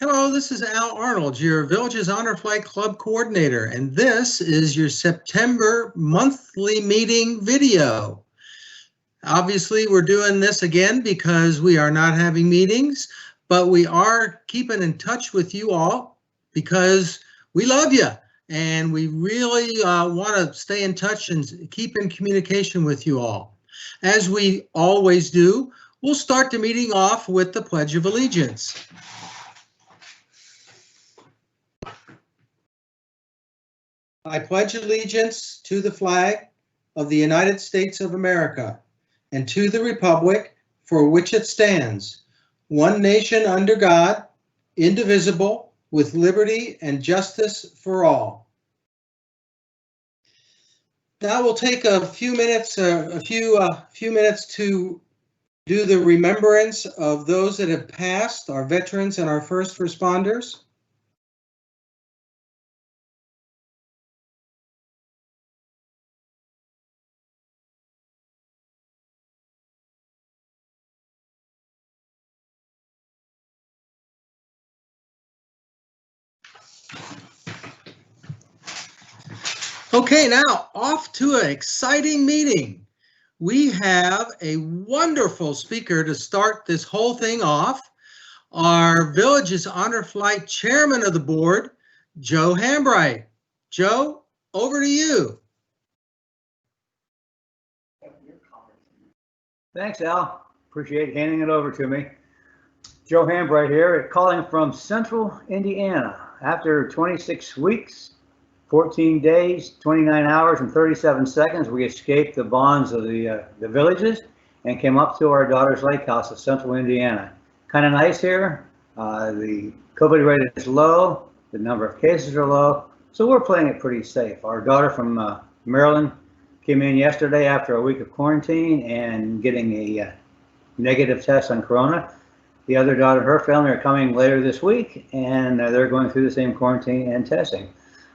Hello, this is Al Arnold, your Villages Honor Flight Club coordinator, and this is your September monthly meeting video. Obviously, we're doing this again because we are not having meetings, but we are keeping in touch with you all because we love you and we really want to stay in touch and keep in communication with you all. As we always do, we'll start the meeting off with the Pledge of Allegiance. I pledge allegiance to the flag of the United States of America and to the republic for which it stands, one nation under God, indivisible, with liberty and justice for all. Now we'll take a few minutes to do the remembrance of those that have passed, our veterans and our first responders. Okay, now off to an exciting meeting. We have a wonderful speaker to start this whole thing off. Our Villages Honor Flight Chairman of the Board, Joe Hambright. Joe, over to you. Thanks, Al. Appreciate handing it over to me. Joe Hambright here, calling from Central Indiana. After 26 weeks, 14 days, 29 hours, and 37 seconds, we escaped the bonds of the villages and came up to our daughter's lake house in Central Indiana. Kind of nice here. The COVID rate is low. The number of cases are low. So we're playing it pretty safe. Our daughter from Maryland came in yesterday after a week of quarantine and getting a negative test on corona. The other daughter and her family are coming later this week, and they're going through the same quarantine and testing.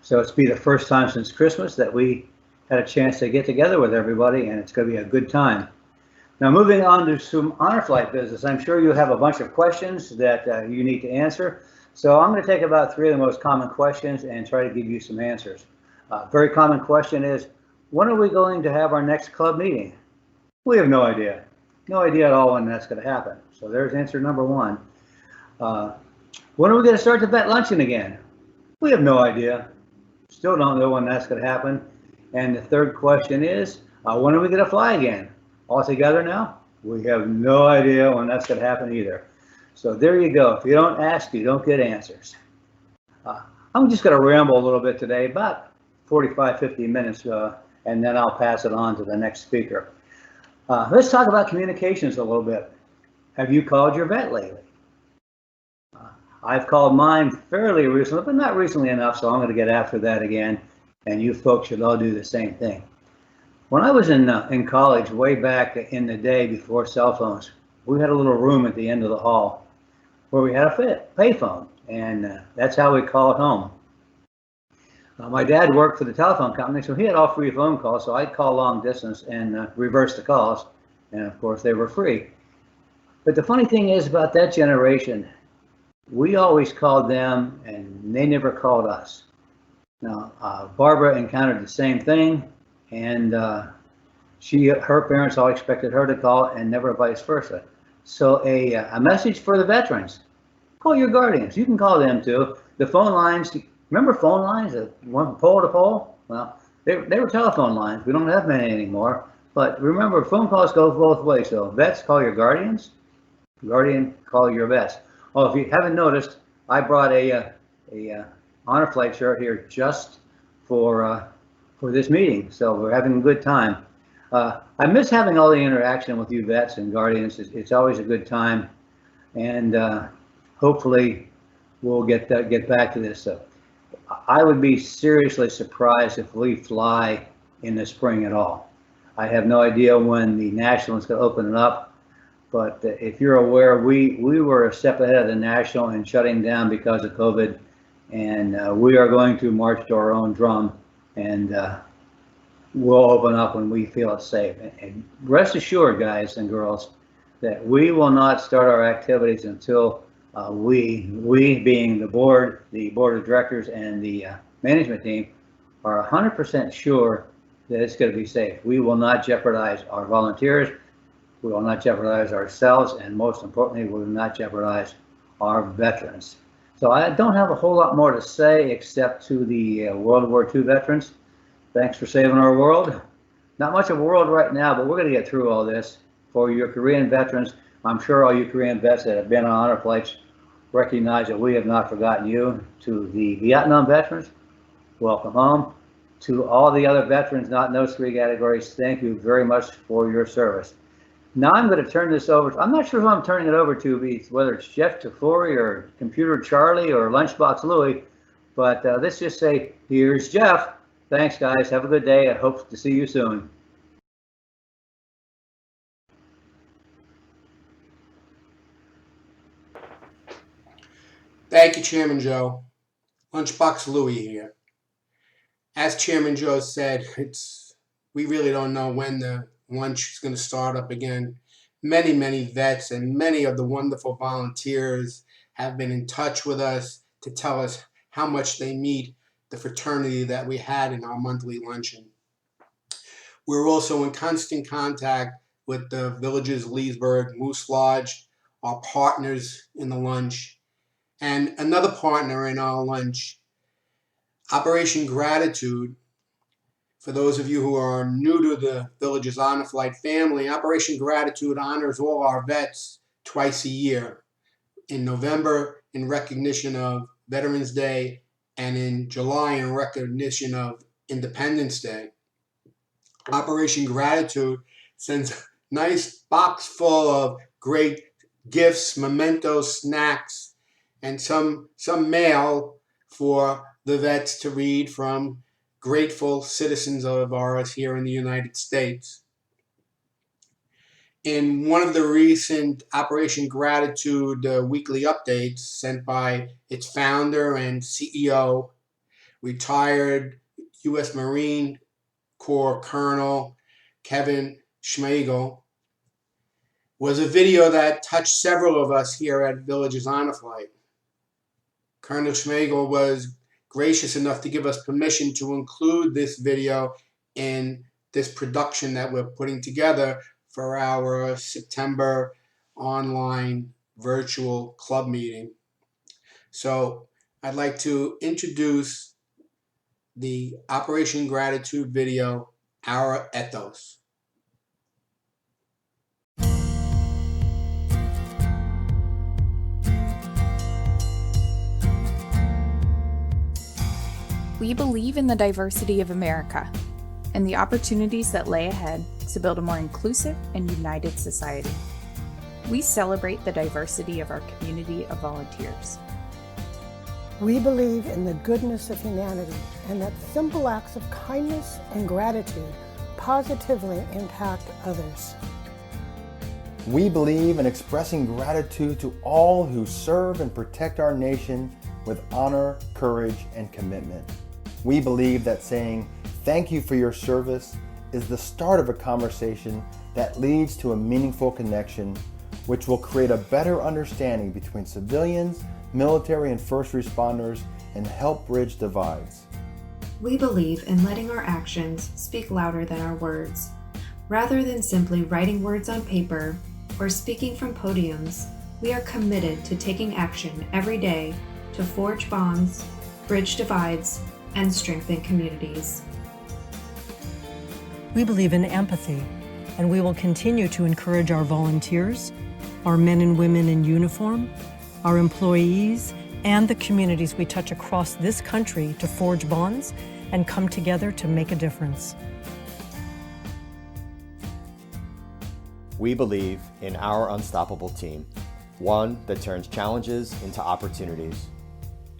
So it's be the first time since Christmas that we had a chance to get together with everybody, and it's going to be a good time. Now, moving on to some honor flight business, I'm sure you have a bunch of questions that you need to answer. So I'm going to take about 3 of the most common questions and try to give you some answers. Very common question is, when are we going to have our next club meeting? We have no idea. No idea at all when that's going to happen. So there's answer number 1. When are we going to start the vet luncheon again? We have no idea. Still don't know when that's going to happen. And the third question is, when are we going to fly again? All together now? We have no idea when that's going to happen either. So there you go. If you don't ask, you don't get answers. I'm just going to ramble a little bit today, about 45, 50 minutes, and then I'll pass it on to the next speaker. Let's talk about communications a little bit. Have you called your vet lately? I've called mine fairly recently, but not recently enough, so I'm going to get after that again, and you folks should all do the same thing. When I was in college, way back in the day before cell phones, we had a little room at the end of the hall where we had a payphone, and that's how we called home. My dad worked for the telephone company, so he had all free phone calls, so I'd call long distance and reverse the calls, and of course they were free. But the funny thing is about that generation, we always called them and they never called us. Now, Barbara encountered the same thing, and her parents all expected her to call and never vice versa. So a message for the veterans, call your guardians. You can call them too. The phone lines, remember phone lines that went from pole to pole? Well, they were telephone lines. We don't have many anymore. But remember, phone calls go both ways. So vets, call your guardians. Guardian, call your vets. Oh, if you haven't noticed, I brought a honor flight shirt here just for this meeting. So we're having a good time. I miss having all the interaction with you vets and guardians. It's always a good time, and hopefully we'll get back to this. I would be seriously surprised if we fly in the spring at all. I have no idea when the National is going to open it up. But if you're aware, we were a step ahead of the National in shutting down because of COVID, and we are going to march to our own drum, and we'll open up when we feel it's safe. And rest assured, guys and girls, that we will not start our activities until We being the board of directors and the management team are 100% sure that it's going to be safe. We will not jeopardize our volunteers. We will not jeopardize ourselves, and most importantly, we will not jeopardize our veterans. So I don't have a whole lot more to say except to the World War II veterans. Thanks for saving our world. Not much of a world right now, but we're going to get through all this. For your Korean veterans, I'm sure all you Korean vets that have been on honor flights recognize that we have not forgotten you. To the Vietnam veterans, welcome home. To all the other veterans not in those three categories, thank you very much for your service. Now I'm going to turn this over. I'm not sure who I'm turning it over to, whether it's Jeff Tafori or Computer Charlie or Lunchbox Louie, but let's just say, here's Jeff. Thanks, guys. Have a good day. I hope to see you soon. Thank you, Chairman Joe. Lunchbox Louie here. As Chairman Joe said, we really don't know when the lunch is going to start up again. Many vets and many of the wonderful volunteers have been in touch with us to tell us how much they meet the fraternity that we had in our monthly luncheon. We're also in constant contact with the villages Leesburg, Moose Lodge, our partners in the lunch, and another partner in our lunch, Operation Gratitude. For those of you who are new to the Villages Honor Flight family, Operation Gratitude honors all our vets twice a year. In November, in recognition of Veterans Day, and in July, in recognition of Independence Day. Operation Gratitude sends a nice box full of great gifts, mementos, snacks, and some mail for the vets to read from grateful citizens of ours here in the United States. In one of the recent Operation Gratitude weekly updates sent by its founder and CEO, retired U.S. Marine Corps Colonel Kevin Schmagel, was a video that touched several of us here at Villages Honor Flight. Colonel Schmagel was gracious enough to give us permission to include this video in this production that we're putting together for our September online virtual club meeting. So I'd like to introduce the Operation Gratitude video, Our Ethos. We believe in the diversity of America and the opportunities that lay ahead to build a more inclusive and united society. We celebrate the diversity of our community of volunteers. We believe in the goodness of humanity and that simple acts of kindness and gratitude positively impact others. We believe in expressing gratitude to all who serve and protect our nation with honor, courage, and commitment. We believe that saying thank you for your service is the start of a conversation that leads to a meaningful connection, which will create a better understanding between civilians, military, and first responders and help bridge divides. We believe in letting our actions speak louder than our words. Rather than simply writing words on paper or speaking from podiums, we are committed to taking action every day to forge bonds, bridge divides, and strengthen communities. We believe in empathy, and we will continue to encourage our volunteers, our men and women in uniform, our employees, and the communities we touch across this country to forge bonds and come together to make a difference. We believe in our unstoppable team, one that turns challenges into opportunities.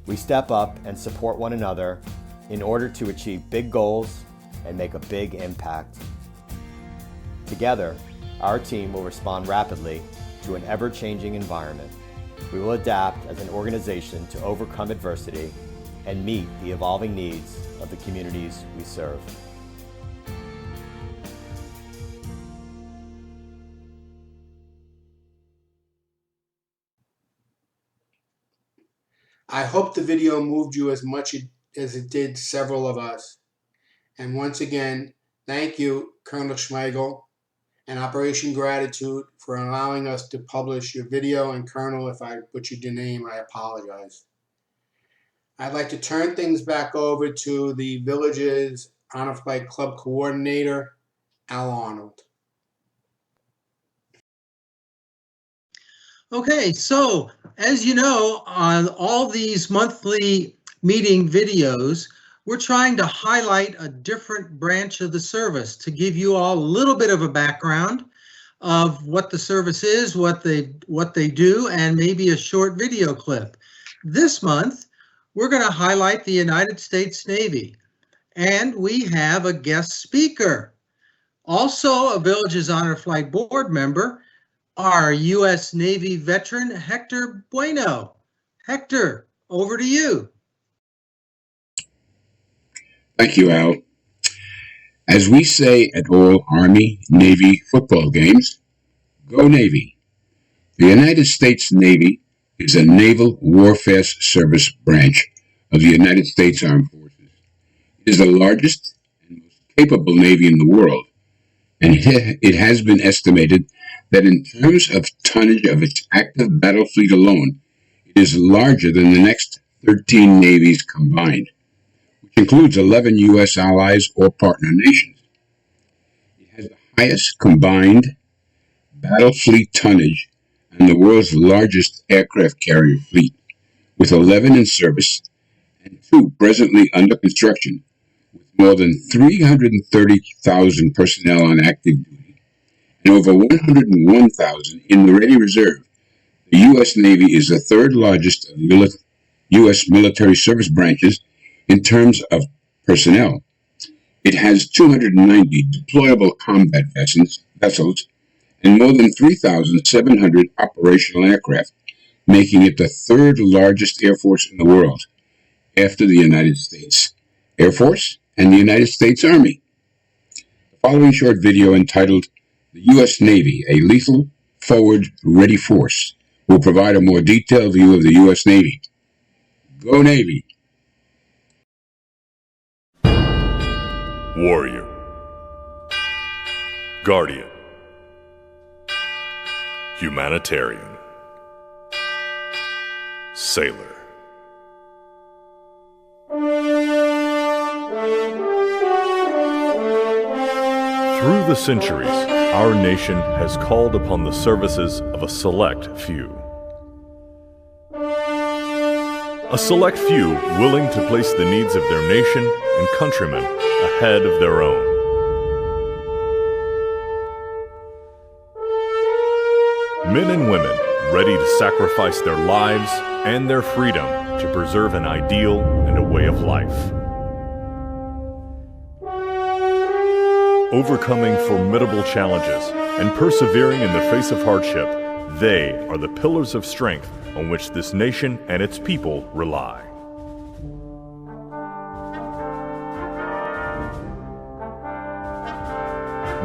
We step up and support one another in order to achieve big goals and make a big impact. Together, our team will respond rapidly to an ever-changing environment. We will adapt as an organization to overcome adversity and meet the evolving needs of the communities we serve. I hope the video moved you as much as it did several of us. And once again, thank you, Colonel Schmeigel and Operation Gratitude, for allowing us to publish your video. And Colonel, if I butchered your name, I apologize. I'd like to turn things back over to the Village's Honor Flight Club Coordinator, Al Arnold. Okay, so as you know, on all these monthly meeting videos, we're trying to highlight a different branch of the service to give you all a little bit of a background of what the service is, what they do, and maybe a short video clip. This month, we're going to highlight the United States Navy, and we have a guest speaker. Also, a Village's Honor Flight Board member, our U.S. Navy veteran, Hector Bueno. Hector, over to you. Thank you, Al. As we say at all Army, Navy football games, go Navy. The United States Navy is a naval warfare service branch of the United States Armed Forces. It is the largest and most capable Navy in the world, and it has been estimated that in terms of tonnage of its active battle fleet alone, it is larger than the next 13 navies combined, which includes 11 U.S. allies or partner nations. It has the highest combined battle fleet tonnage and the world's largest aircraft carrier fleet, with 11 in service and 2 presently under construction, with more than 330,000 personnel on active duty and over 101,000 in the ready reserve. The U.S. Navy is the third largest of the U.S. military service branches in terms of personnel. It has 290 deployable combat vessels and more than 3,700 operational aircraft, making it the third largest air force in the world, after the United States Air Force and the United States Army. The following short video, entitled "The U.S. Navy, a Lethal Forward Ready Force," will provide a more detailed view of the U.S. Navy. Go Navy! Warrior, Guardian, Humanitarian, Sailor. Through the centuries, our nation has called upon the services of a select few. A select few willing to place the needs of their nation and countrymen ahead of their own. Men and women ready to sacrifice their lives and their freedom to preserve an ideal and a way of life. Overcoming formidable challenges and persevering in the face of hardship, they are the pillars of strength on which this nation and its people rely.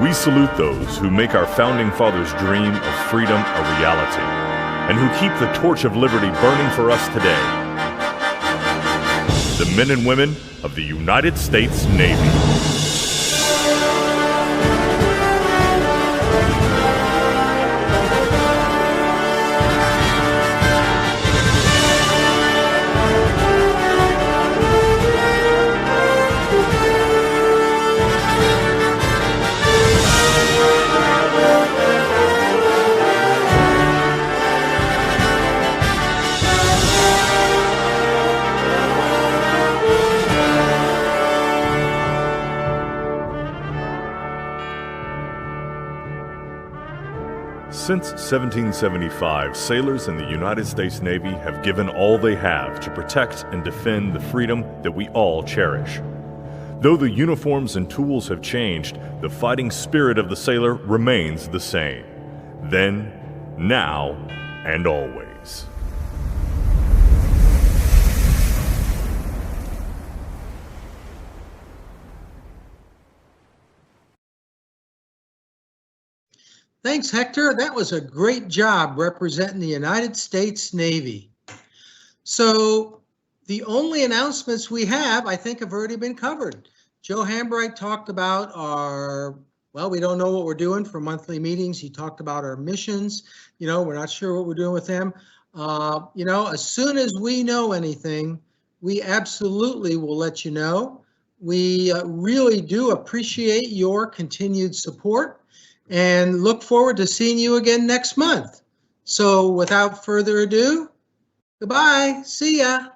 We salute those who make our founding fathers' dream of freedom a reality, and who keep the torch of liberty burning for us today. The men and women of the United States Navy. Since 1775, sailors in the United States Navy have given all they have to protect and defend the freedom that we all cherish. Though the uniforms and tools have changed, the fighting spirit of the sailor remains the same. Then, now, and always. Thanks, Hector. That was a great job representing the United States Navy. So the only announcements we have, I think, have already been covered. Joe Hambright talked about we don't know what we're doing for monthly meetings. He talked about our missions. We're not sure what we're doing with them. As soon as we know anything, we absolutely will let you know. We really do appreciate your continued support and look forward to seeing you again next month. So without further ado, goodbye. See ya.